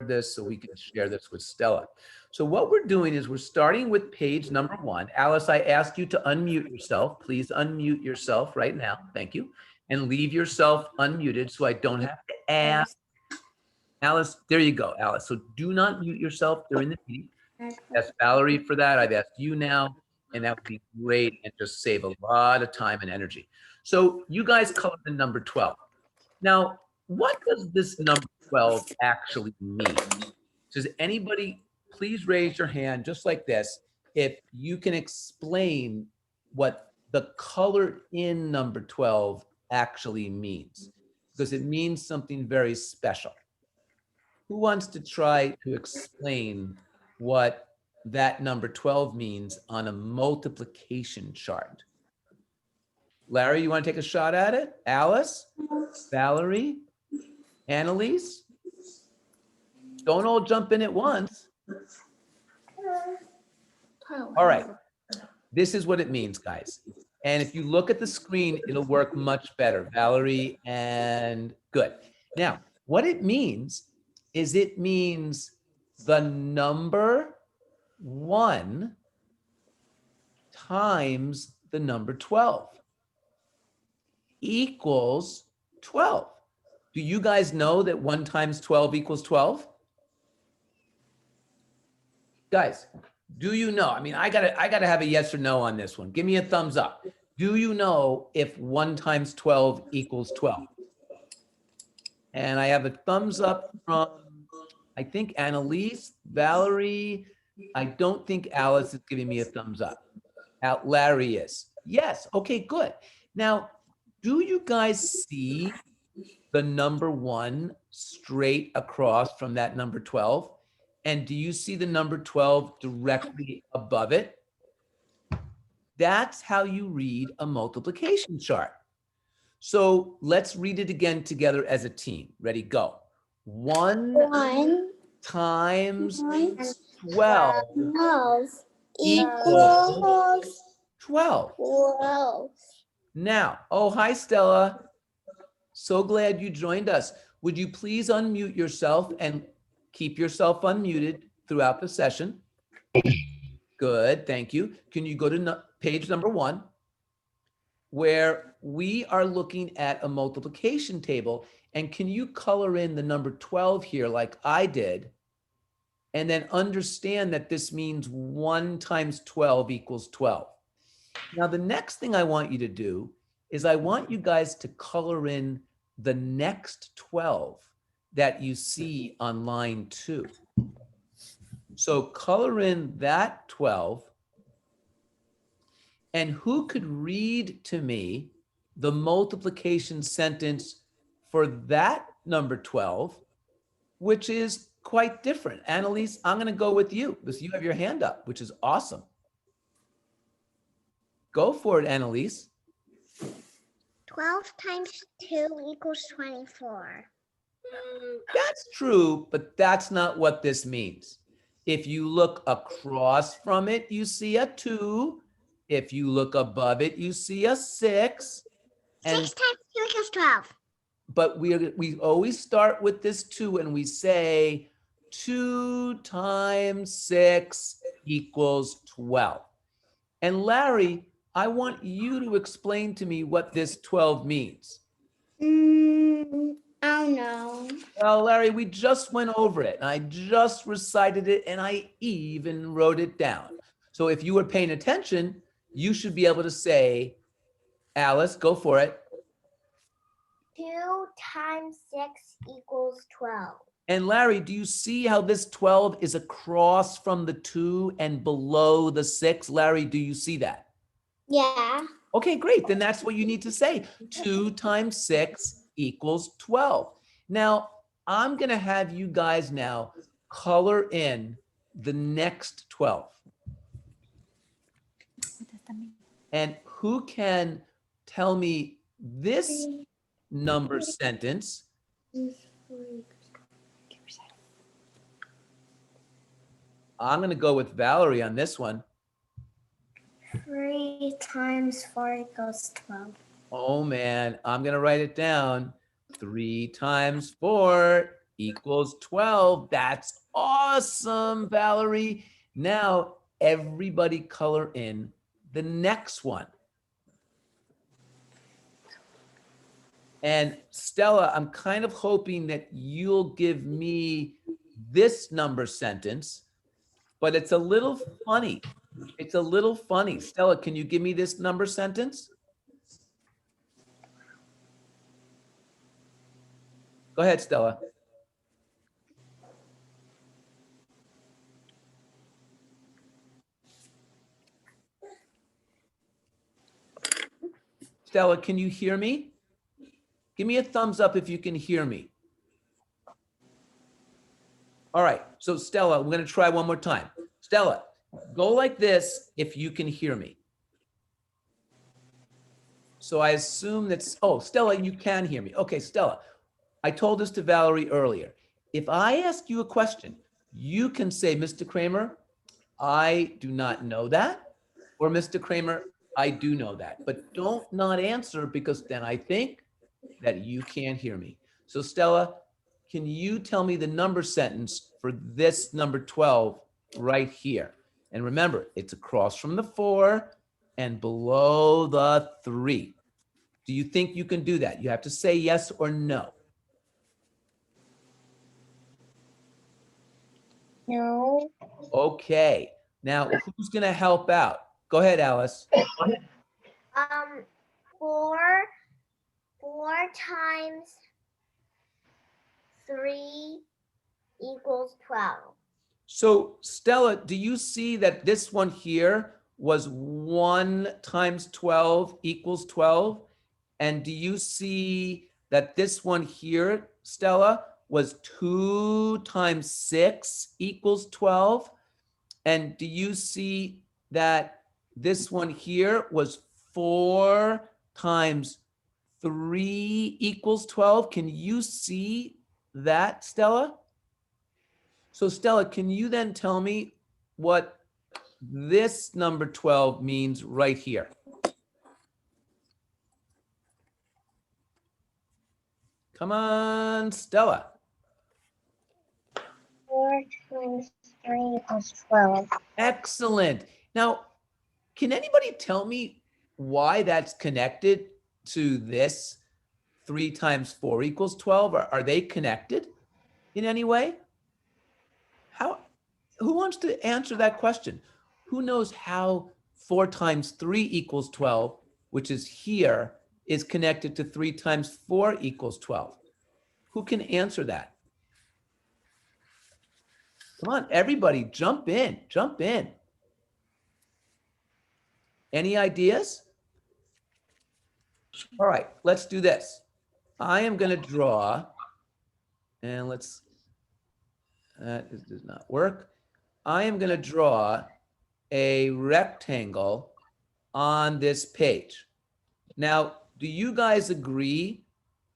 this so we can share this with Stella. So what we're doing is we're starting with page number 1. Alice, I asked you to unmute yourself. Please unmute yourself right now. Thank you. And leave yourself unmuted so I don't have to ask. Alice, there you go, Alice. So do not mute yourself during the meeting. Ask Valerie for that. I've asked you now, and that would be great and just save a lot of time and energy. So you guys colored the number 12. Now, what does this number 12 actually mean? Does anybody please raise your hand just like this if you can explain what the color in number 12 actually means? Because it means something very special. Who wants to try to explain what that number 12 means on a multiplication chart? Larry, you want to take a shot at it? Alice? Valerie? Annalise? Don't all jump in at once. All right. This is what it means, guys. And if you look at the screen, it'll work much better. Valerie and good. Now, what it means is it means the number 1 times the number 12 equals 12. Do you guys know that 1 times 12 equals 12? Guys, do you know? I mean, I gotta have a yes or no on this one. Give me a thumbs up. Do you know if 1 times 12 equals 12? And I have a thumbs up from, I think, Annalise, Valerie. I don't think Alice is giving me a thumbs up. Larry is. Yes. Okay, good. Now, do you guys see the number 1 straight across from that number 12? And do you see the number 12 directly above it? That's how you read a multiplication chart. So let's read it again together as a team. Ready, go. 1 times 12 equals 12. Now, oh, hi, Stella. So glad you joined us. Would you please unmute yourself and keep yourself unmuted throughout the session? Good, thank you. Can you go to page number 1, where we are looking at a multiplication table, and can you color in the number 12 here like I did, and then understand that this means 1 times 12 equals 12. Now, the next thing I want you to do is I want you guys to color in the next 12 that you see on line 2. So color in that 12. And who could read to me the multiplication sentence for that number 12, which is quite different? Annalise, I'm going to go with you because you have your hand up, which is awesome. Go for it, Annalise. 12 times 2 equals 24. That's true, but that's not what this means. If you look across from it, you see a 2. If you look above it, you see a 6. And 6 times 2 equals 12. But we always start with this 2 and we say 2 times 6 equals 12. And Larry, I want you to explain to me what this 12 means. I don't know. Well, Larry, we just went over it, and I just recited it, and I even wrote it down. So if you were paying attention, you should be able to say, Alice, go for it. 2 times 6 equals 12. And Larry, do you see how this 12 is across from the 2 and below the 6? Larry, do you see that? Yeah. Okay, great. Then that's what you need to say. 2 times 6 equals 12. Now, I'm going to have you guys now color in the next 12. And who can tell me this number sentence? I'm going to go with Valerie on this one. 3 times 4 equals 12. Oh man, I'm going to write it down. 3 times 4 equals 12. That's awesome, Valerie. Now, everybody color in the next one. And Stella, I'm kind of hoping that you'll give me this number sentence, but it's a little funny. It's a little funny. Stella, can you give me this number sentence? Go ahead, Stella. Stella, can you hear me? Give me a thumbs up if you can hear me. All right, so Stella, we're gonna try one more time. Stella, go like this if you can hear me. So I assume that's, oh, Stella, you can hear me. Okay, Stella, I told this to Valerie earlier. If I ask you a question, you can say, Mr. Kramer, I do not know that, or Mr. Kramer, I do know that, but don't not answer because then I think that you can't hear me. So Stella, can you tell me the number sentence for this number 12 right here? And remember, it's across from the 4 and below the 3. Do you think you can do that? You have to say yes or no. No. Okay. Now, who's going to help out? Go ahead, Alice. 4 times 3 equals 12. So Stella, do you see that this one here was 1 times 12 equals 12? And do you see that this one here, Stella, was 2 times 6 equals 12? And do you see that this one here was 4 times 3 equals 12? Can you see that, Stella? So Stella, can you then tell me what this number 12 means right here? Come on, Stella. 4 times 3 equals 12. Excellent. Now, can anybody tell me why that's connected to this 3 times 4 equals 12? Are they connected in any way? Who wants to answer that question? Who knows how 4 times 3 equals 12, which is here, is connected to 3 times 4 equals 12? Who can answer that? Come on, everybody, jump in, jump in. Any ideas? All right, let's do this. I am going to draw, and let's, this does not work. I am going to draw a rectangle on this page. Now, do you guys agree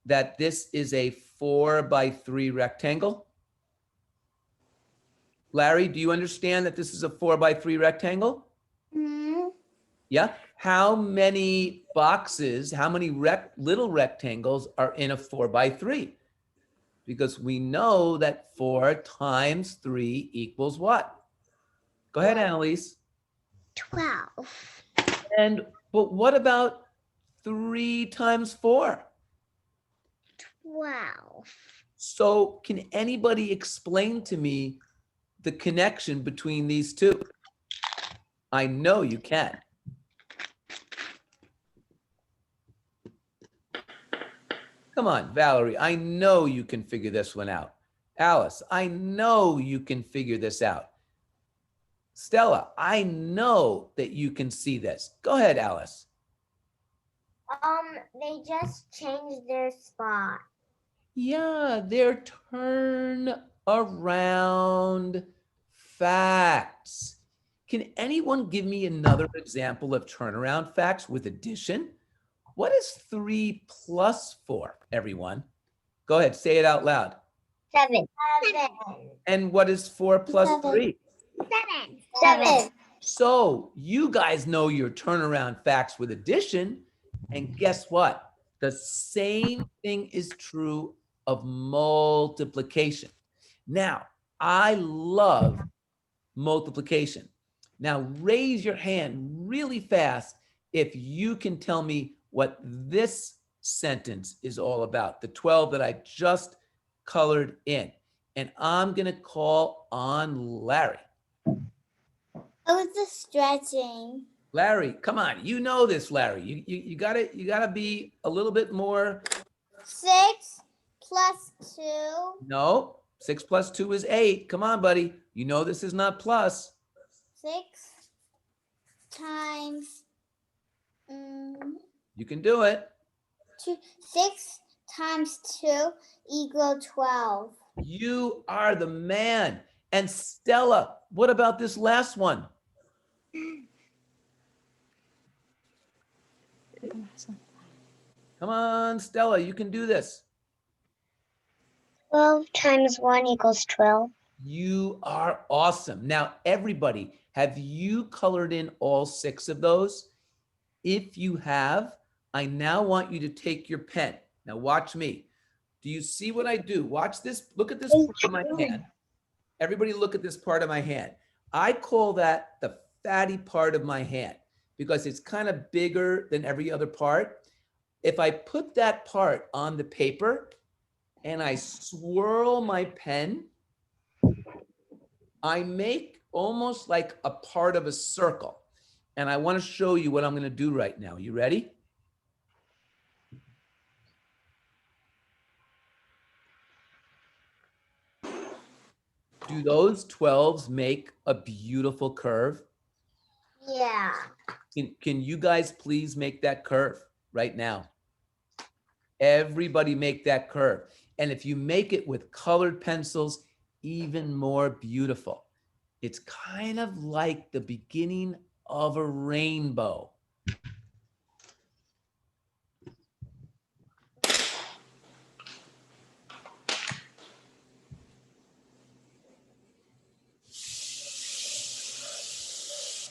that this is a 4 by 3 rectangle? Larry, do you understand that this is a 4 by 3 rectangle? Hmm. Yeah. How many boxes, how many little rectangles are in a 4 by 3? Because we know that 4 times 3 equals what? Go ahead, Annalise. 12. But what about 3 times 4? 12. So can anybody explain to me the connection between these two? I know you can. Come on, Valerie, I know you can figure this one out. Alice, I know you can figure this out. Stella, I know that you can see this. Go ahead, Alice. They just changed their spot. Yeah, they're turn around facts. Can anyone give me another example of turnaround facts with addition? What is 3 plus 4, everyone? Go ahead, say it out loud. 7. And what is 4 plus 3? 7. So you guys know your turnaround facts with addition. And guess what? The same thing is true of multiplication. Now, I love multiplication. Now, raise your hand really fast if you can tell me what this sentence is all about, the 12 that I just colored in. And I'm going to call on Larry. Oh, it's the stretching. Larry, come on. You know this, Larry. You gotta be a little bit more. 6 plus 2. No, 6 plus 2 is 8. Come on, buddy. You know this is not plus. 6 times You can do it. 6 times 2 equal 12. You are the man. And Stella, what about this last one? Come on, Stella, you can do this. 12 times 1 equals 12. You are awesome. Now, everybody, have you colored in all 6 of those? If you have, I now want you to take your pen. Now, watch me. Do you see what I do? Watch this. Look at this part of my hand. Everybody look at this part of my hand. I call that the fatty part of my hand because it's kind of bigger than every other part. If I put that part on the paper and I swirl my pen, I make almost like a part of a circle. And I want to show you what I'm going to do right now. You ready? Do those 12s make a beautiful curve? Yeah. Can you guys please make that curve right now? Everybody make that curve. And if you make it with colored pencils, even more beautiful. It's kind of like the beginning of a rainbow.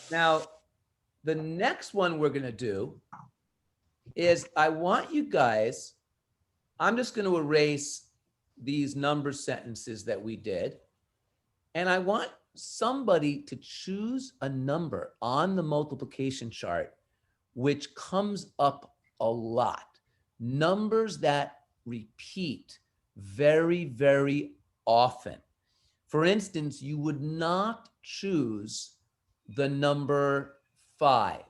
Now, the next one we're going to do is I want you guys, I'm just going to erase these number sentences that we did. And I want somebody to choose a number on the multiplication chart, which comes up a lot. Numbers that repeat very, very often. For instance, you would not choose the number 5.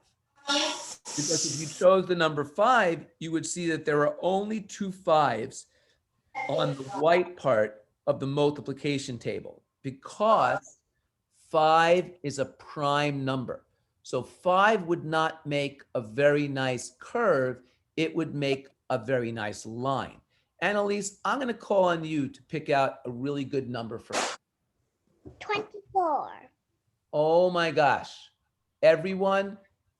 Because if you chose the number 5, you would see that there are only 2 5s on the white part of the multiplication table because 5 is a prime number. So 5 would not make a very nice curve. It would make a very nice line. Annalise, I'm going to call on you to pick out a really good number for us. 24. Oh my gosh. Everyone,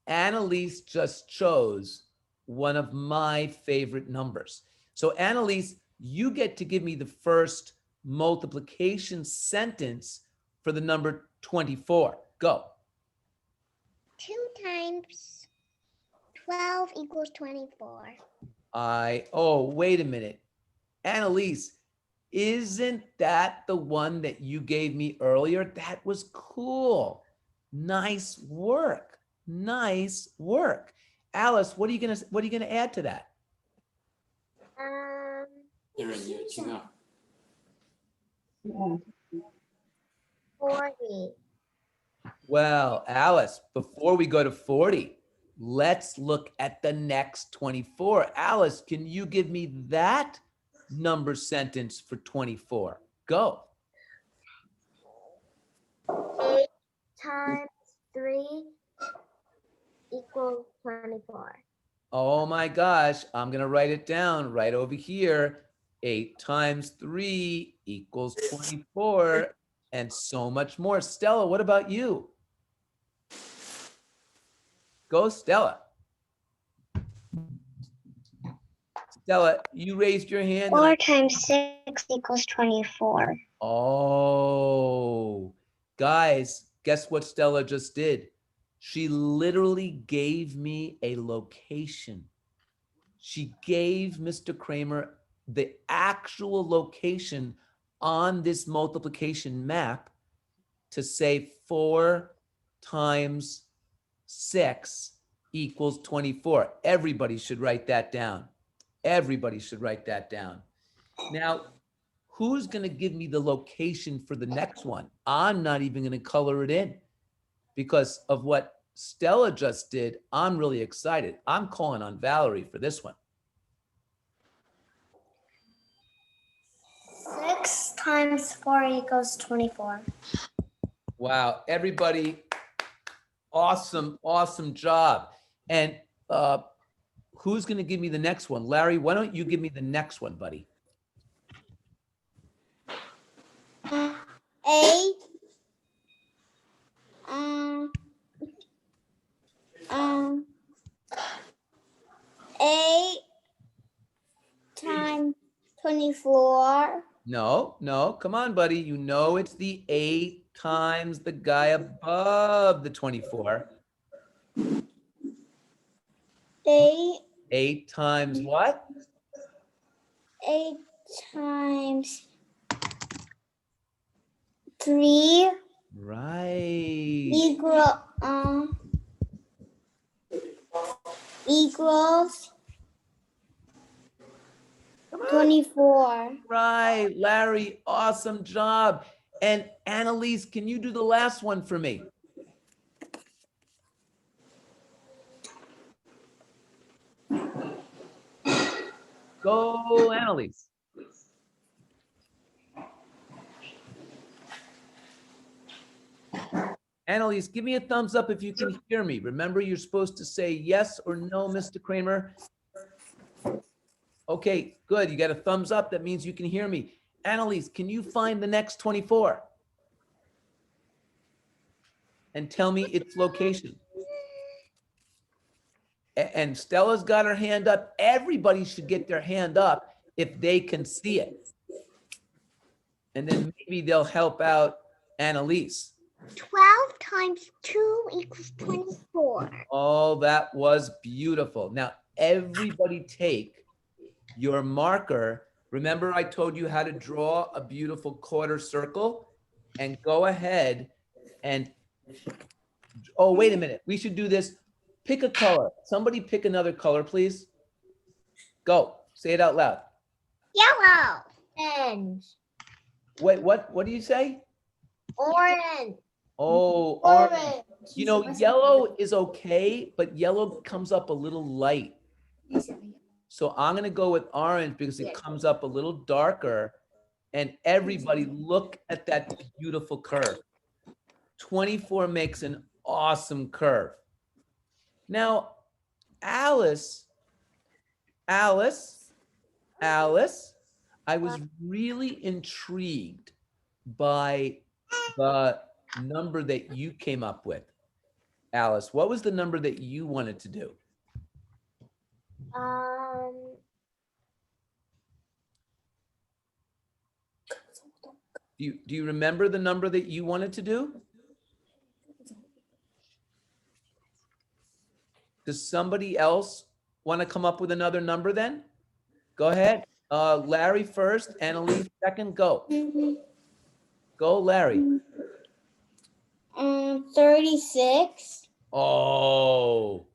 Annalise just chose one of my favorite numbers. So Annalise, you get to give me the first multiplication sentence for the number 24. Go. 2 times 12 equals 24. Oh, wait a minute. Annalise, isn't that the one that you gave me earlier? That was cool. Nice work. Nice work. Alice, what are you gonna add to that? 40. Well, Alice, before we go to 40, let's look at the next 24. Alice, can you give me that number sentence for 24? Go. 8 times 3 equals 24. Oh my gosh, I'm gonna write it down right over here. 8 times 3 equals 24, and so much more. Stella, what about you? Go, Stella. Stella, you raised your hand. 4 times 6 equals 24. Oh, guys, guess what Stella just did? She literally gave me a location. She gave Mr. Kramer the actual location on this multiplication map to say 4 times 6 equals 24. Everybody should write that down. Everybody should write that down. Now, who's going to give me the location for the next one? I'm not even going to color it in because of what Stella just did. I'm really excited. I'm calling on Valerie for this one. 6 times 4 equals 24. Wow, everybody, awesome, awesome job. And who's going to give me the next one? Larry, why don't you give me the next one, buddy? Eight. Um. 8 times 24. No, come on, buddy. You know it's the 8 times the guy above the 24. 8. 8 times what? 8 times 3 Right. Equals Come on. 24. Right, Larry, awesome job. And Annalise, can you do the last one for me? Go, Annalise. Annalise, give me a thumbs up if you can hear me. Remember, you're supposed to say yes or no, Mr. Kramer. Okay, good. You got a thumbs up. That means you can hear me. Annalise, can you find the next 24? And tell me its location. And Stella's got her hand up. Everybody should get their hand up if they can see it. And then maybe they'll help out Annalise. 12 times 2 equals 24. Oh, that was beautiful. Now, everybody take your marker. Remember, I told you how to draw a beautiful quarter circle? And go ahead and, oh, wait a minute. We should do this. Pick a color. Somebody pick another color, please. Go. Say it out loud. Yellow. Orange. Wait, what do you say? Orange. Oh, orange. You know, yellow is okay, but yellow comes up a little light. So I'm going to go with orange because it comes up a little darker. And everybody look at that beautiful curve. 24 makes an awesome curve. Now, Alice, I was really intrigued by the number that you came up with. Alice, what was the number that you wanted to do? Do you remember the number that you wanted to do? Does somebody else want to come up with another number then? Go ahead. Larry first, Annalise second, go. Go, Larry. 36. Oh,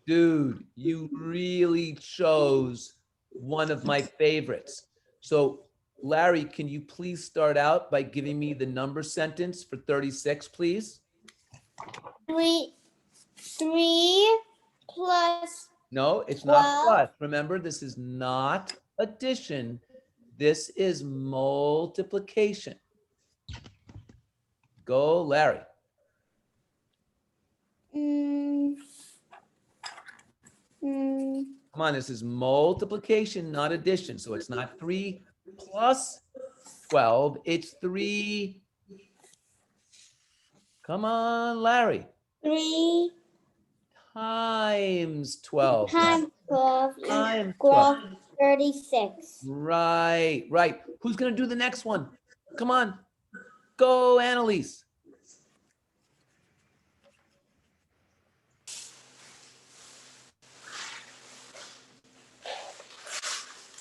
dude, you really chose one of my favorites. So, Larry, can you please start out by giving me the number sentence for 36, please? 3 plus. No, it's not 12. plus. Remember, this is not addition. This is multiplication. Go, Larry. Come on, this is multiplication, not addition. So it's not 3 plus 12. It's 3. Come on, Larry. 3 Times 12. times 12 Times equals 12. 36. Right. Who's going to do the next one? Come on. Go, Annalise.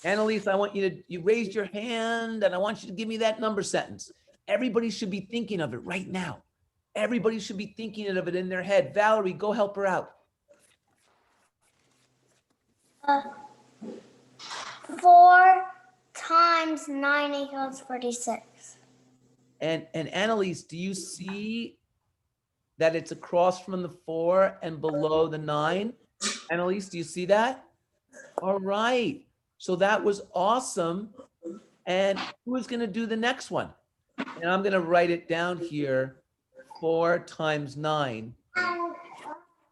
Annalise, I want you raised your hand and I want you to give me that number sentence. Everybody should be thinking of it right now. Everybody should be thinking of it in their head. Valerie, go help her out. 4 times 9 equals 46. And Annalise, do you see that it's across from the 4 and below the 9? Annalise, do you see that? All right. So that was awesome. And who's going to do the next one? And I'm going to write it down here. 4 times 9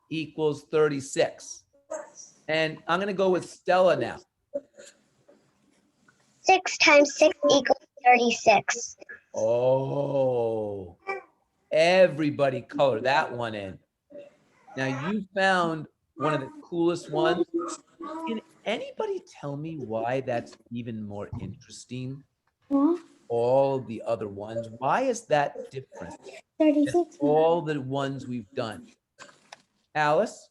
equals 36. And I'm going to go with Stella now. 6 times 6 equals 36. Oh, everybody color that one in. Now you found one of the coolest ones. Can anybody tell me why that's even more interesting? All the other ones. Why is that different than 36. all the ones we've done? Alice?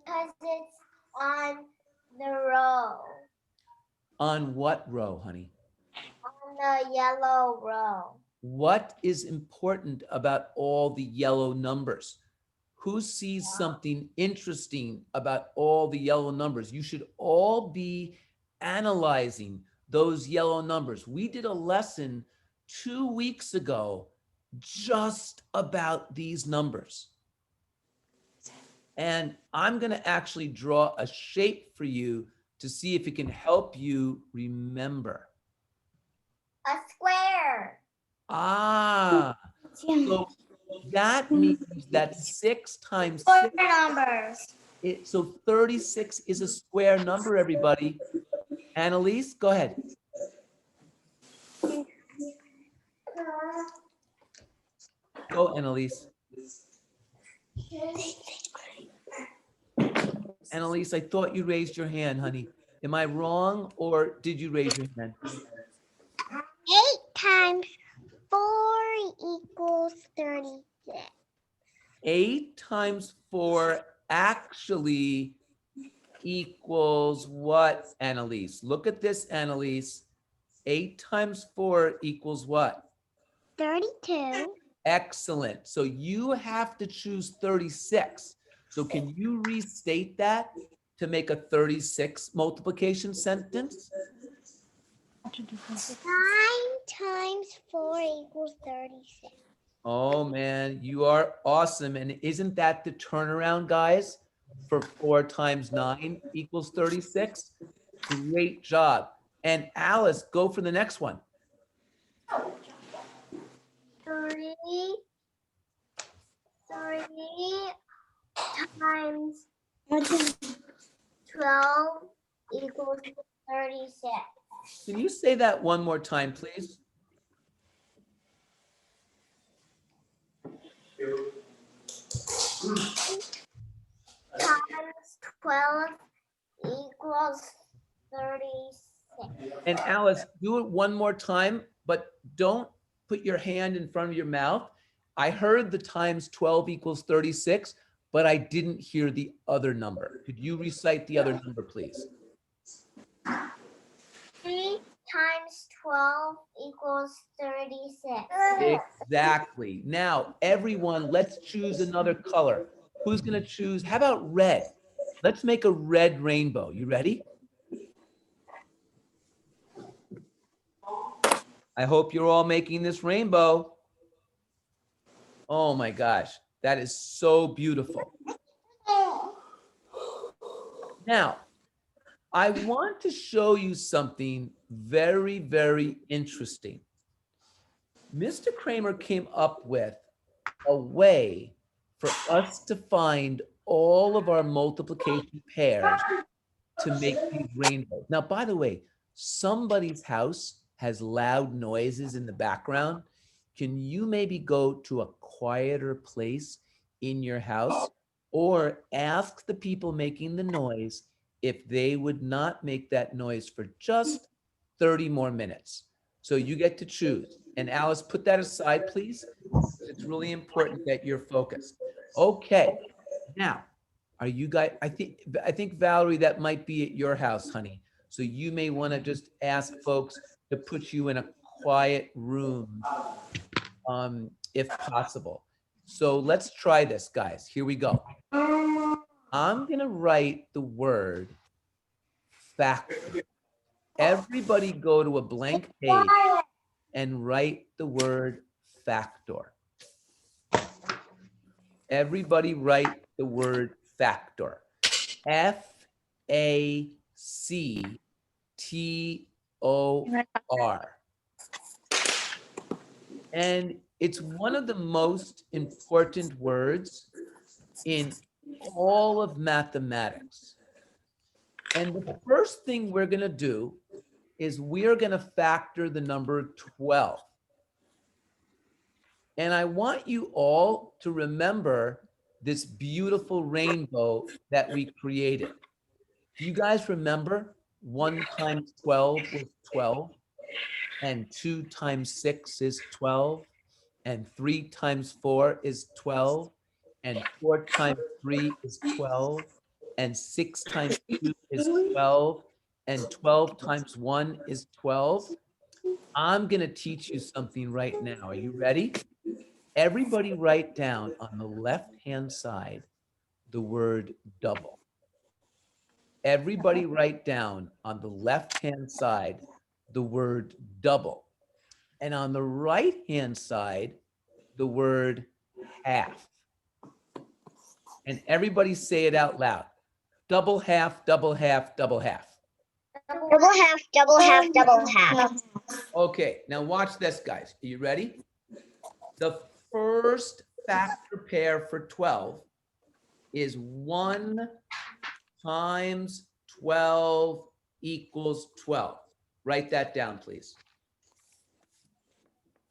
Because it's on the row. On what row, honey? On the yellow row. What is important about all the yellow numbers? Who sees something interesting about all the yellow numbers? You should all be analyzing those yellow numbers. We did a lesson 2 weeks ago just about these numbers. And I'm going to actually draw a shape for you to see if it can help you remember. A square. Ah, so that means that 6 times 6, Numbers. so 36 is a square number, everybody. Annalise, go ahead. Go, Annalise. Annalise, I thought you raised your hand, honey. Am I wrong, or did you raise your hand? 8 times 4 equals 36. 8 times 4 actually equals what, Annalise? Look at this, Annalise. 8 times 4 equals what? 32. Excellent. So you have to choose 36. So can you restate that to make a 36 multiplication sentence? 9 times 4 equals 36. Oh man, you are awesome. And isn't that the turnaround, guys? For 4 times 9 equals 36? Great job. And Alice, go for the next one. 3 times 12 equals 36. Can you say that one more time, please? Times 12 equals 36. And Alice, do it one more time, but don't put your hand in front of your mouth. I heard the times 12 equals 36, but I didn't hear the other number. Could you recite the other number, please? 3 times 12 equals 36. Exactly. Now, everyone, let's choose another color. Who's going to choose? How about red? Let's make a red rainbow. You ready? I hope you're all making this rainbow. Oh my gosh, that is so beautiful. Now, I want to show you something very, very interesting. Mr. Kramer came up with a way for us to find all of our multiplication pairs to make these rainbows. Now, by the way, somebody's house has loud noises in the background. Can you maybe go to a quieter place in your house or ask the people making the noise if they would not make that noise for just 30 more minutes? So you get to choose. And Alice, put that aside, please. It's really important that you're focused. Okay. Now, are you guys, I think Valerie, that might be at your house, honey. So you may want to just ask folks to put you in a quiet room, if possible. So let's try this, guys. Here we go. I'm going to write the word factor. Everybody go to a blank page and write the word factor. Everybody write the word factor. Factor. And it's one of the most important words in all of mathematics. And the first thing we're going to do is we're going to factor the number 12. And I want you all to remember this beautiful rainbow that we created. Do you guys remember 1 times 12 was 12? And 2 times 6 is 12? And 3 times 4 is 12? And 4 times 3 is 12? And 6 times 2 is 12? And 12 times 1 is 12? I'm going to teach you something right now. Are you ready? Everybody write down on the left-hand side the word double. Everybody write down on the left-hand side the word double. And on the right-hand side, the word half. And everybody say it out loud. Double half, double half, double half. Double half, double half, double half. Okay, now watch this, guys. Are you ready? The first factor pair for 12 is 1 times 12 equals 12. Write that down, please.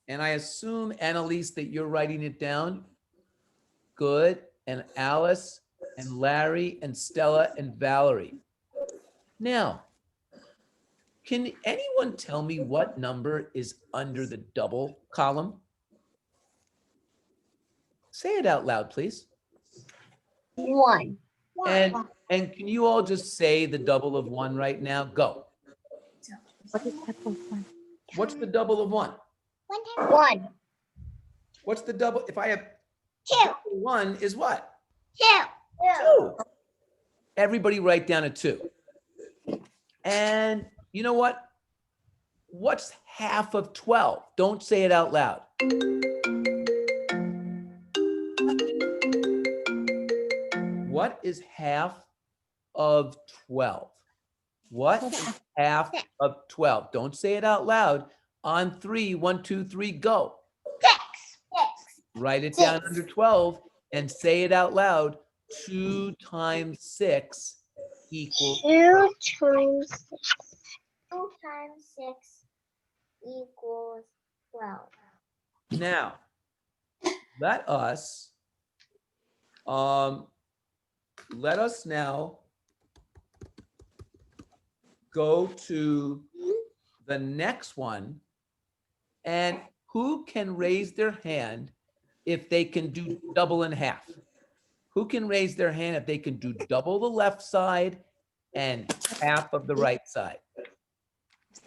And I assume, Annalise, that you're writing it down. Good. And Alice and Larry and Stella and Valerie. Now, can anyone tell me what number is under the double column? Say it out loud, please. 1. And can you all just say the double of 1 right now? Go. What is double of 1? What's the double of 1? 1. What's the double? If I have 2. 1 is what? 2. 2. Everybody write down a 2. And you know what? What's half of 12? Don't say it out loud. What is half of 12? What is half of 12? Don't say it out loud. On 3, 1, 2, 3, go. 6. Write it down under 12 and say it out loud. 2 times 6 equals 2 times 6. 2 times 6 equals 12. Now, let us now go to the next one. And who can raise their hand if they can do double and half? Who can raise their hand if they can do double the left side and half of the right side?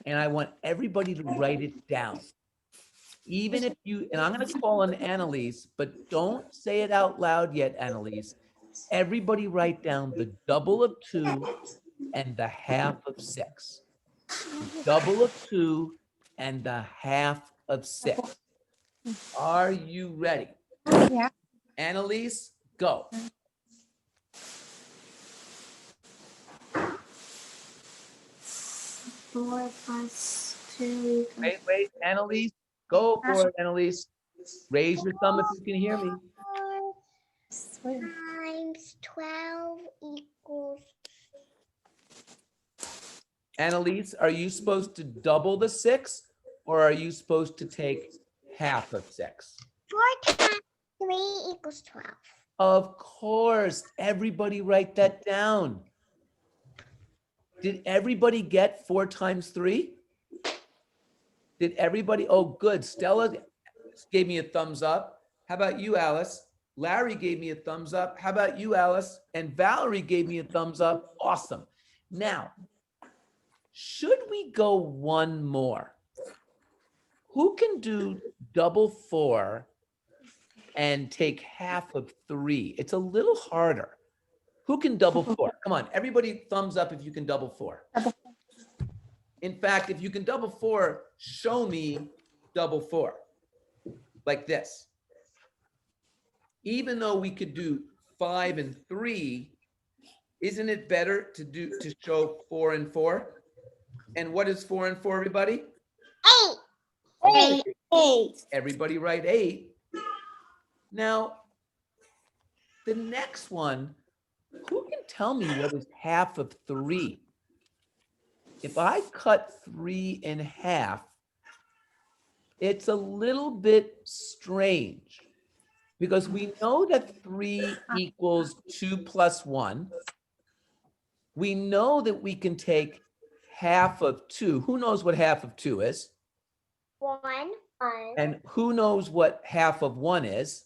And I want everybody to write it down. Even if you, and I'm going to call on Annalise, but don't say it out loud yet, Annalise. Everybody write down the double of 2 and the half of 6. Double of 2 and the half of 6. Are you ready? Yeah. Annalise, go. 4 plus 2 equals Wait, Annalise, go for it, Annalise. Raise your thumb if you can hear me. 4 times 12 equals. Annalise, are you supposed to double the 6 or are you supposed to take half of 6? 4 times 3 equals 12. Of course, everybody write that down. Did everybody get 4 times 3? Did everybody? Oh, good. Stella gave me a thumbs up. How about you, Alice? Larry gave me a thumbs up. How about you, Alice? And Valerie gave me a thumbs up. Awesome. Now, should we go one more? Who can do double 4 and take half of 3? It's a little harder. Who can double 4? Come on, everybody thumbs up if you can double 4. In fact, if you can double 4, show me double 4, like this. Even though we could do 5 and 3, isn't it better to show 4 and 4? And what is 4 and 4, everybody? 8. Okay, 8. everybody write 8. Now, the next one, who can tell me what is half of 3? If I cut 3 in half, it's a little bit strange because we know that 3 equals 2 plus 1. We know that we can take half of 2. Who knows what half of 2 is? 1. And who knows what half of 1 is?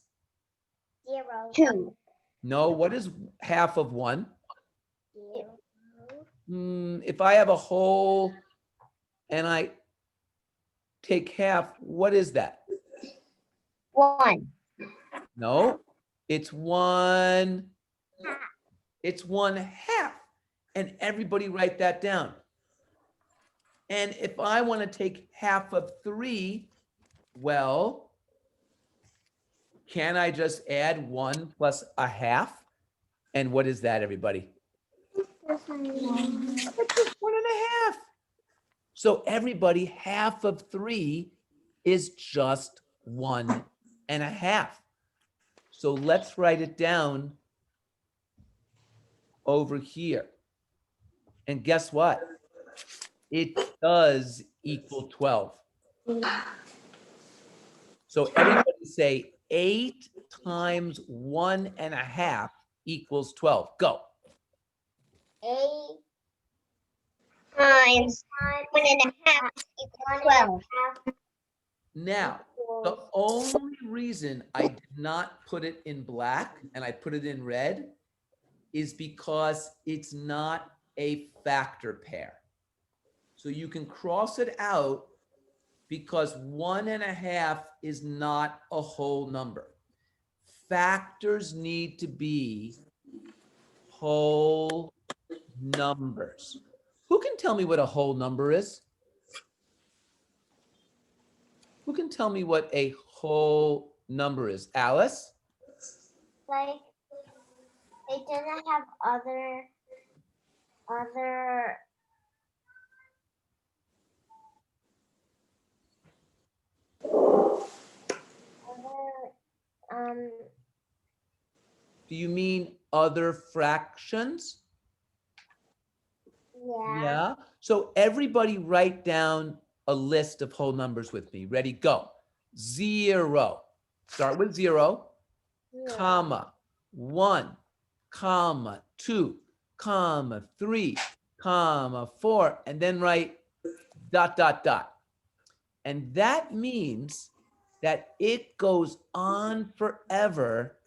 0. 2. No, what is half of 1? 0. If I have a whole and I take half, what is that? 1. No, it's 1. It's 1/2. And everybody write that down. And if I want to take half of 3, well, can I just add 1 plus a half? And what is that, everybody? That's just 1.5. So everybody, half of 3 is just 1.5. So let's write it down over here. And guess what? It does equal 12. So everybody say 8 times 1.5 equals 12. Go. 8 times 1.5 equals 12. Now, the only reason I did not put it in black and I put it in red is because it's not a factor pair. So you can cross it out because 1.5 is not a whole number. Factors need to be whole numbers. Who can tell me what a whole number is? Who can tell me what a whole number is? Alice? Like, it doesn't have other Do you mean other fractions? Yeah. So everybody write down a list of whole numbers with me. Ready, go. 0. Start with 0, comma, 1, comma, 2, comma, 3, comma, 4, and then write ... And that means that it goes on forever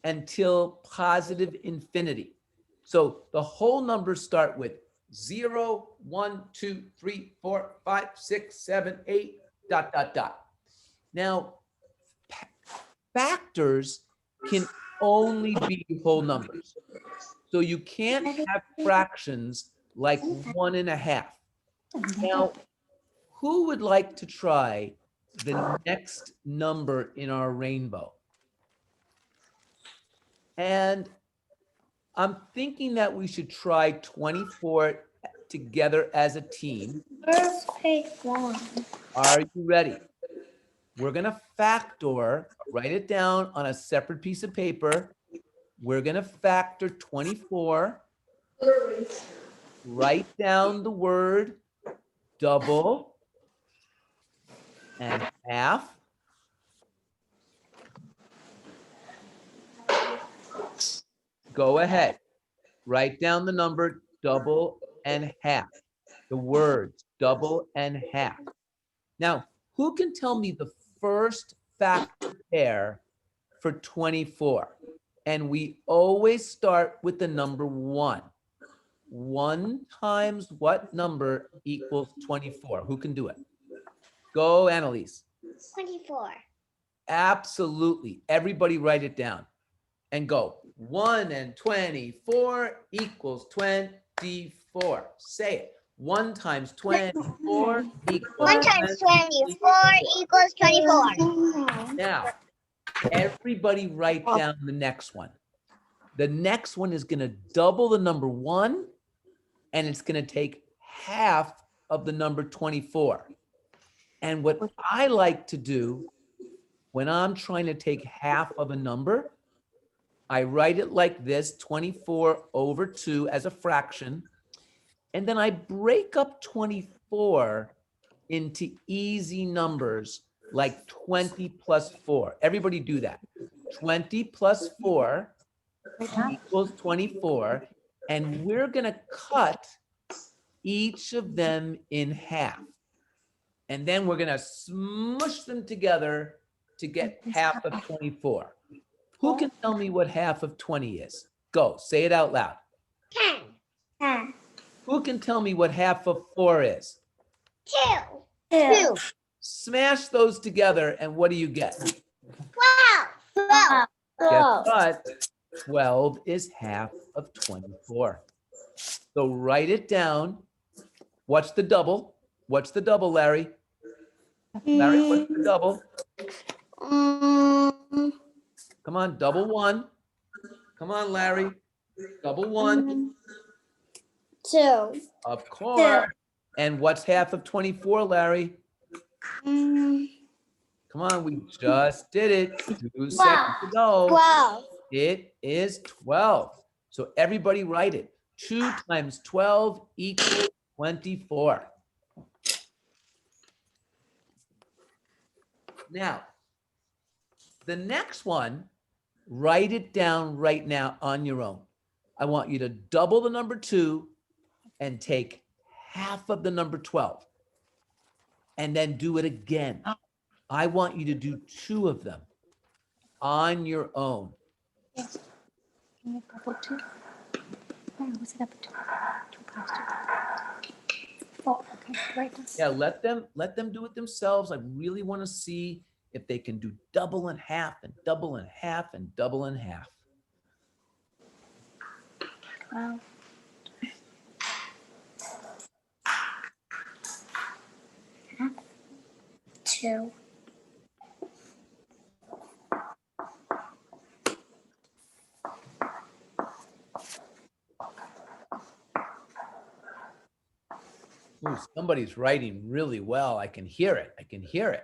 until positive infinity. So the whole numbers start with 0, 1, 2, 3, 4, 5, 6, 7, 8, ... Now, factors can only be whole numbers. So you can't have fractions like 1.5. Now, who would like to try the next number in our rainbow? And I'm thinking that we should try 24 together as a team. First pick 1. Are you ready? We're going to factor, write it down on a separate piece of paper. We're going to factor 24. Write down the word double and half. Go ahead. Write down the number double and half. The words double and half. Now, who can tell me the first factor pair for 24? And we always start with the number 1. 1 times what number equals 24? Who can do it? Go, Annalise. 24. Absolutely. Everybody write it down and go. 1 and 24 equals 24. Say it. 1 times 24 equals 1 times 24 equals 24. Now, everybody write down the next one. The next one is going to double the number 1, and it's going to take half of the number 24. And what I like to do when I'm trying to take half of a number, I write it like this, 24 over 2 as a fraction. And then I break up 24 into easy numbers like 20 plus 4. Everybody do that. 20 plus 4 equals 24. And we're going to cut each of them in half. And then we're going to smush them together to get half of 24. Who can tell me what half of 20 is? Go, say it out loud. 10. Who can tell me what half of 4 is? 2. Smash those together, and what do you get? 12. Guess what? 12 is half of 24. So write it down. What's the double? What's the double, Larry? Larry, what's the double? Come on, double 1. Come on, Larry. Double 1. 2. Of course. And what's half of 24, Larry? Come on, we just did it. 2 seconds ago. 12. It is 12. So everybody write it. 2 times 12 equals 24. Now, the next one, write it down right now on your own. I want you to double the number 2 and take half of the number 12. And then do it again. I want you to do 2 of them on your own. Yes. Can you double 2? Oh, what's it double 2? 2 times 2. 4. Okay, right. Yeah, let them do it themselves. I really want to see if they can do double and half and double and half and double and half. 12. Half. 2. Ooh, somebody's writing really well. I can hear it. I can hear it.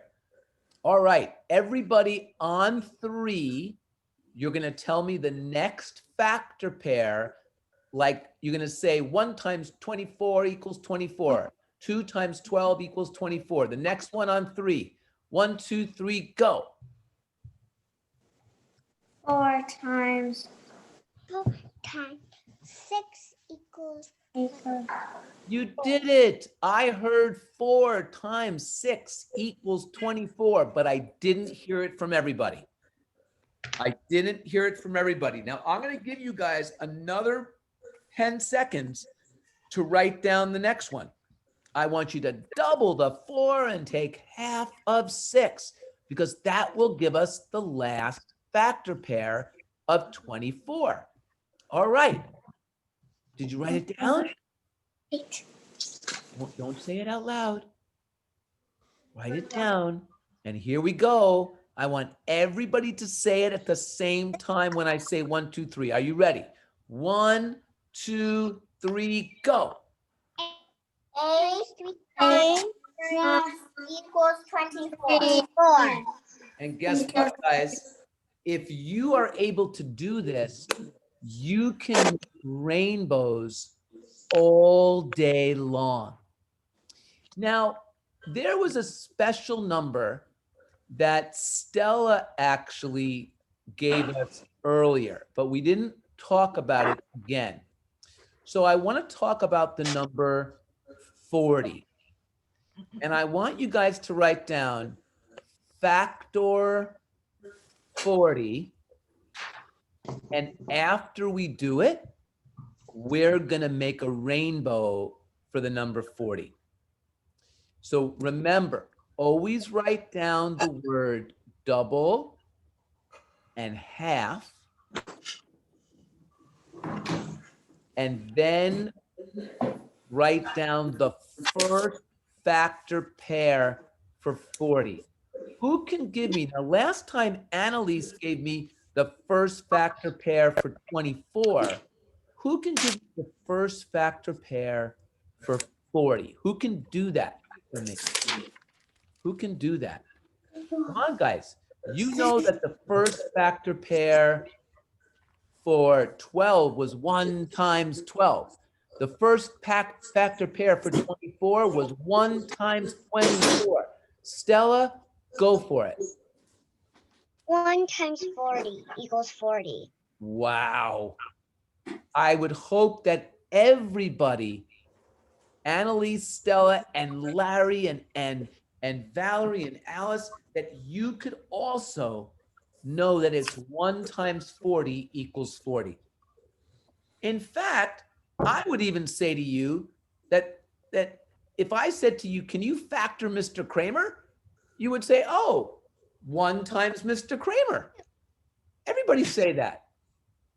All right, everybody on 3, you're going to tell me the next factor pair. Like you're going to say 1 times 24 equals 24. 2 times 12 equals 24. The next one on 3. 1, 2, 3, go. 4 times 6 equals 8. You did it. I heard 4 times 6 equals 24, but I didn't hear it from everybody. I didn't hear it from everybody. Now I'm going to give you guys another 10 seconds to write down the next one. I want you to double the 4 and take half of 6 because that will give us the last factor pair of 24. All right. Did you write it down? 8. Don't say it out loud. Write it down. And here we go. I want everybody to say it at the same time when I say 1, 2, 3. Are you ready? 1, 2, 3, go. 8 equals 24. And guess what, guys? If you are able to do this, you can make rainbows all day long. Now, there was a special number that Stella actually gave us earlier, but we didn't talk about it again. So I want to talk about the number 40. And I want you guys to write down factor 40. And after we do it, we're going to make a rainbow for the number 40. So remember, always write down the word double and half, and then write down the first factor pair for 40. Who can give me, now last time Annalise gave me the first factor pair for 24. Who can give me the first factor pair for 40? Who can do that for me? Who can do that? Come on, guys. You know that the first factor pair for 12 was 1 times 12. The first factor pair for 24 was 1 times 24. Stella, go for it. 1 times 40 equals 40. Wow. I would hope that everybody, Annalise, Stella, and Larry, and Valerie, and Alice, that you could also know that it's 1 times 40 equals 40. In fact, I would even say to you that if I said to you, can you factor Mr. Kramer? You would say, oh, 1 times Mr. Kramer. Everybody say that.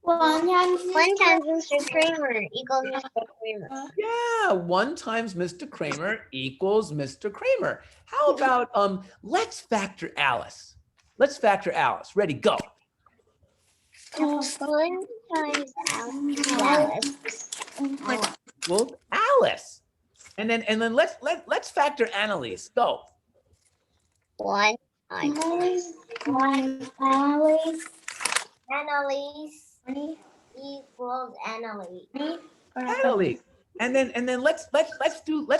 1 times 1 times Mr. Kramer equals Mr. Kramer. Yeah, 1 times Mr. Kramer equals Mr. Kramer. How about let's factor Alice. Let's factor Alice. Ready, go. 1 times Alice. Well, Alice. And then let's factor Annalise. Go. 1 times Alice. Annalise equals Annalise. Annalise. And then let's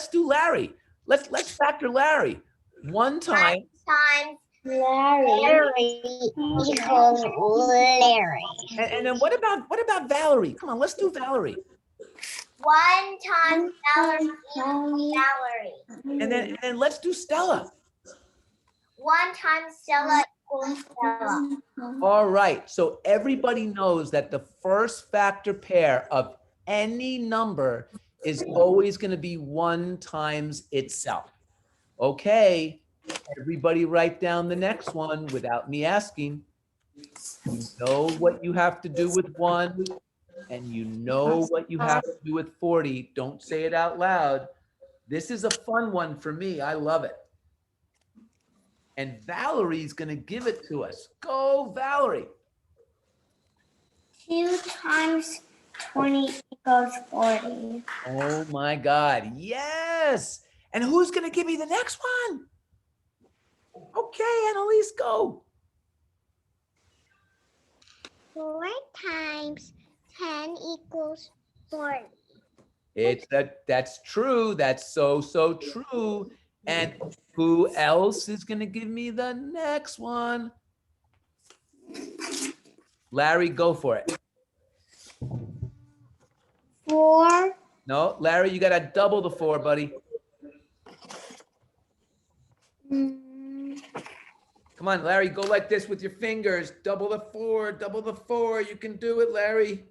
do Larry. Let's factor Larry. 1 time. Times Larry equals Larry. And then what about Valerie? Come on, let's do Valerie. 1 times Valerie equals Valerie. And then let's do Stella. 1 times Stella equals Stella. All right. So everybody knows that the first factor pair of any number is always going to be 1 times itself. Okay. Everybody write down the next one without me asking. You know what you have to do with 1, and you know what you have to do with 40. Don't say it out loud. This is a fun one for me. I love it. And Valerie's going to give it to us. Go, Valerie. 2 times 20 equals 40. Oh my God. Yes. And who's going to give me the next one? Okay, Annalise, go. 4 times 10 equals 40. That's true. That's so true. And who else is going to give me the next one? Larry, go for it. 4. No, Larry, you got to double the 4, buddy. Come on, Larry, go like this with your fingers. Double the 4, double the 4. You can do it, Larry.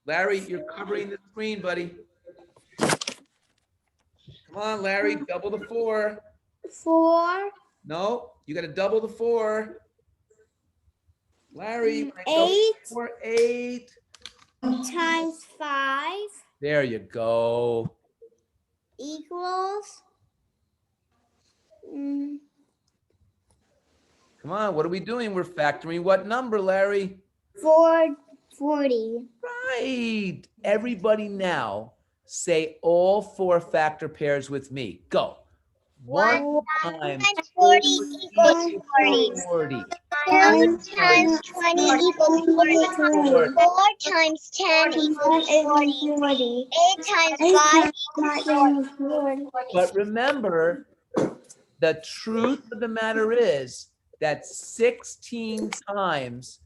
Larry, you're covering the screen, buddy. Come on, Larry, double the 4. 4. No, you got to double the 4. Larry, 8 8 times 5 There you go. equals Come on, what are we doing? We're factoring what number, Larry? 40. Right. Everybody now say all 4 factor pairs with me. Go. 1 times 40 equals 40. 2 times 20 equals 40. 4 times 10 equals 40. 8 times 5 equals 40. But remember, the truth of the matter is that 16 times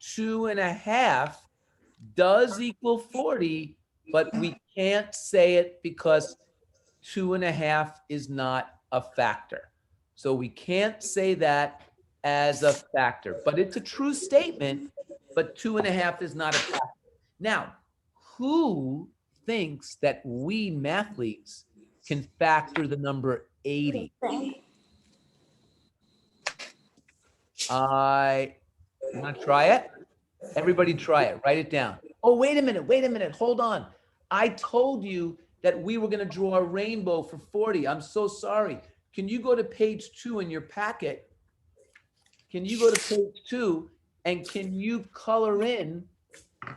2.5 does equal 40, but we can't say it because 2.5 is not a factor. So we can't say that as a factor, but it's a true statement but 2.5 is not a factor. Now, who thinks that we mathletes can factor the number 80? You want to try it? Everybody try it. Write it down. Oh, wait a minute. Hold on. I told you that we were going to draw a rainbow for 40. I'm so sorry. Can you go to page 2 in your packet? Can you go to page 2 and can you color in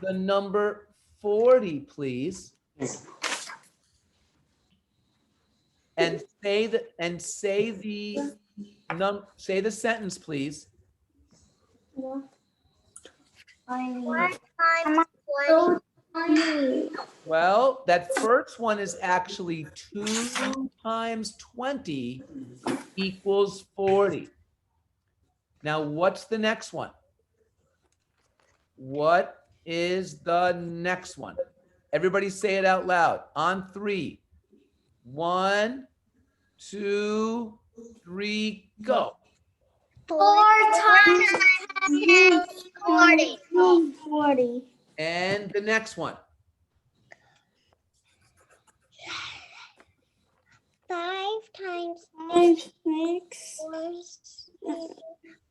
the number 40, please? And say the sentence, please. 1 times 20. Well, that first one is actually 2 times 20 equals 40. Now, what's the next one? What is the next one? Everybody say it out loud. On 3. 1, 2, 3, go. 4 times 10 40. 40. And the next one. 5 times 6.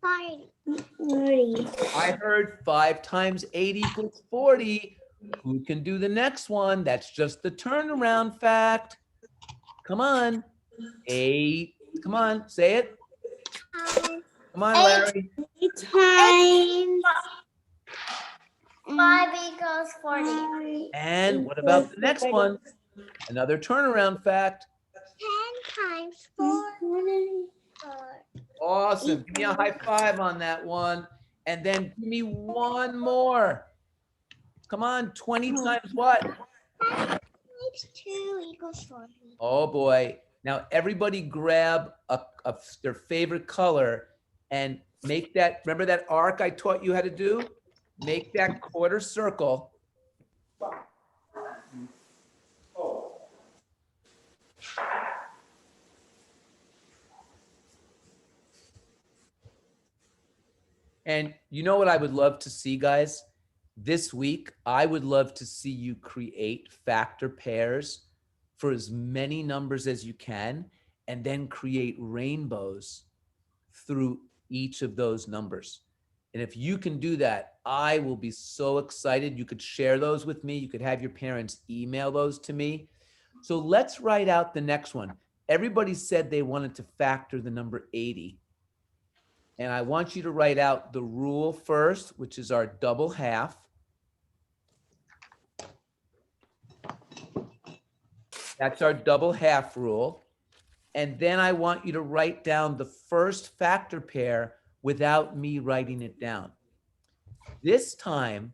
40. I heard 5 times 8 equals 40. Who can do the next one? That's just the turnaround fact. Come on. 8. Come on, say it. Come on, Larry. 8 times 5 equals 40. And what about the next one? Another turnaround fact. 10 times 4. Awesome. Give me a high five on that one. And then give me one more. Come on, 20 times what? 5 times 2 equals 40. Oh boy. Now everybody grab their favorite color and make that, remember that arc I taught you how to do? Make that quarter circle. And you know what I would love to see, guys? This week, I would love to see you create factor pairs for as many numbers as you can, and then create rainbows through each of those numbers. And if you can do that, I will be so excited. You could share those with me. You could have your parents email those to me. So let's write out the next one. Everybody said they wanted to factor the number 80. And I want you to write out the rule first, which is our double half. That's our double half rule. And then I want you to write down the first factor pair without me writing it down. This time,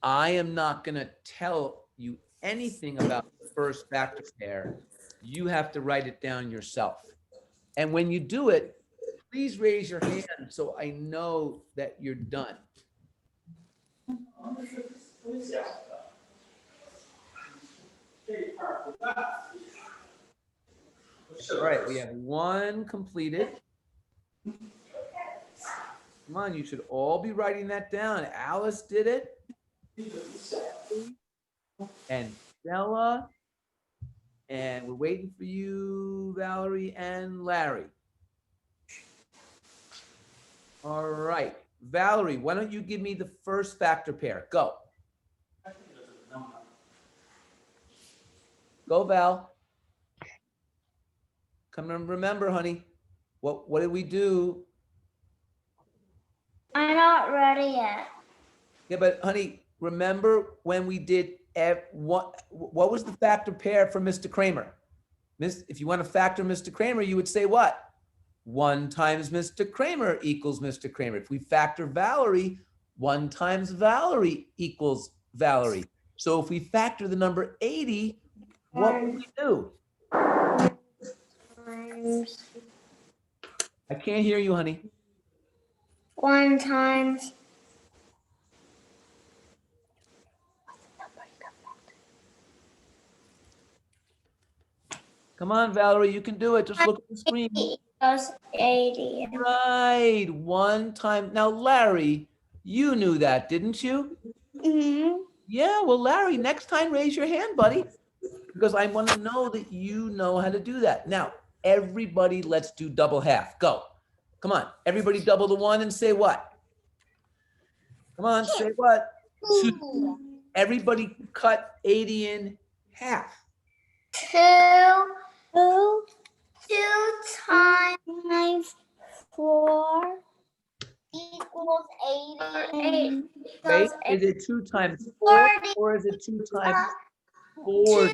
I am not going to tell you anything about the first factor pair. You have to write it down yourself. And when you do it, please raise your hand so I know that you're done. All right, we have one completed. Come on, you should all be writing that down. Alice did it. And Stella. And we're waiting for you, Valerie and Larry. All right, Valerie, why don't you give me the first factor pair? Go. Go, Val. Come and remember, honey. What did we do? I'm not ready yet. Yeah, but honey, remember when we did what was the factor pair for Mr. Kramer? If you want to factor Mr. Kramer, you would say what? 1 times Mr. Kramer equals Mr. Kramer. If we factor Valerie, 1 times Valerie equals Valerie. So if we factor the number 80, what would we do? I can't hear you, honey. 1 times. Come on, Valerie, you can do it. Just look at the screen. Equals 80. Right, 1 time. Now, Larry, You knew that, didn't you? Mm-hmm. Yeah, well, Larry, next time raise your hand, buddy, because I want to know that you know how to do that. Now, everybody, let's do double half. Go. Come on, everybody double the one and say what? Come on, say what? 2. Everybody cut 80 in half. 2 2 times 4 Equals 80. Wait, is it 2 times 4 40. or is it 2 times 2 40?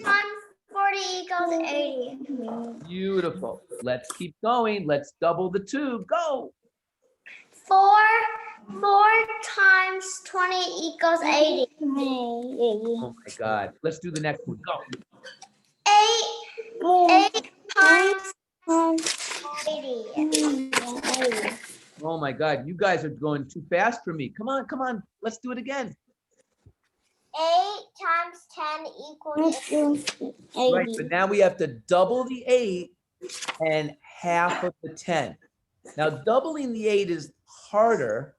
times 40 equals 80. Beautiful. Let's keep going. Let's double the 2. Go. 4 times 20 equals 80. Oh my God. Let's do the next one. Go. 8 times 80. Oh my God. You guys are going too fast for me. Come on, come on. Let's do it again. 8 times 10 equals 80. Right, but now we have to double the 8 and half of the 10. Now, doubling the 8 is harder,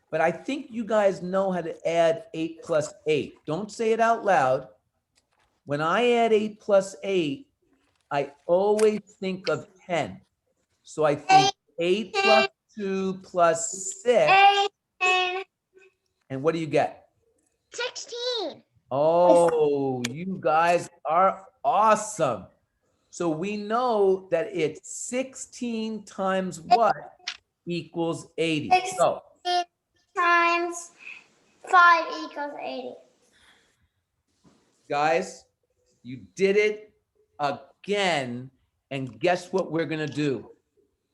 but I think you guys know how to add 8 plus 8. Don't say it out loud. When I add 8 plus 8, I always think of 10. So I think 8 plus 2 plus 6. 18. And what do you get? 16. Oh, you guys are awesome. So we know that it's 16 times what equals 80. So 16 times 5 equals 80. guys, you did it again. And guess what we're going to do?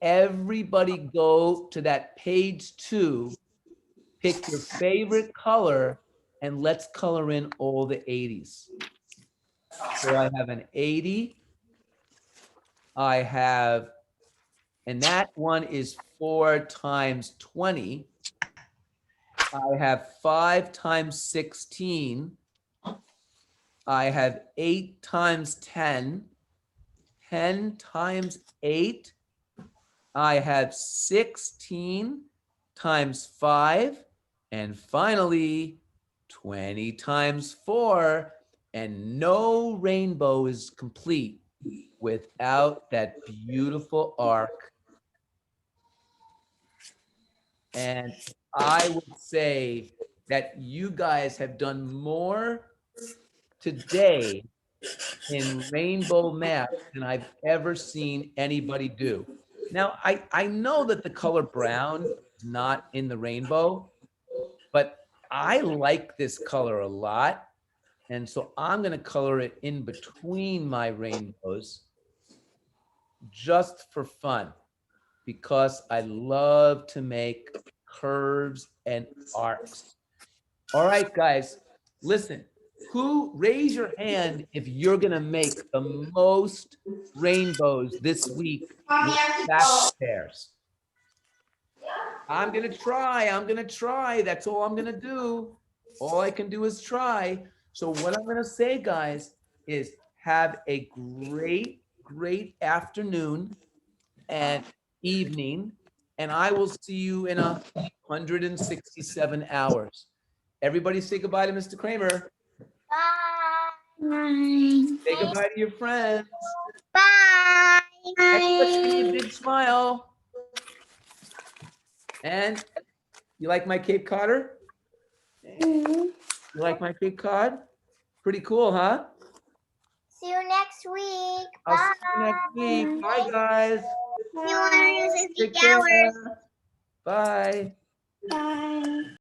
Everybody go to that page 2, pick your favorite color, and let's color in all the 80s. So I have an 80. I have, and that one is 4 times 20. I have 5 times 16. I have 8 times 10. 10 times 8. I have 16 times 5. And finally, 20 times 4. And no rainbow is complete without that beautiful arc. And I would say that you guys have done more today in rainbow math than I've ever seen anybody do. Now, I know that the color brown is not in the rainbow, but I like this color a lot. And so I'm going to color it in between my rainbows just for fun, because I love to make curves and arcs. All right, guys, listen, raise your hand if you're going to make the most rainbows this week with factor pairs. I'm going to try. That's all I'm going to do. All I can do is try. So what I'm going to say, guys, is have a great, great afternoon and evening, and I will see you in 167 hours. Everybody say goodbye to Mr. Kramer. Bye. Say goodbye to your friends. Bye. Everybody give me a big smile. And you like my Cape Codder? You like my Cape Cod? Pretty cool, huh? See you next week. I'll Bye. see you next week. Bye, guys. See you in Take 160 care. hours. Bye. Bye.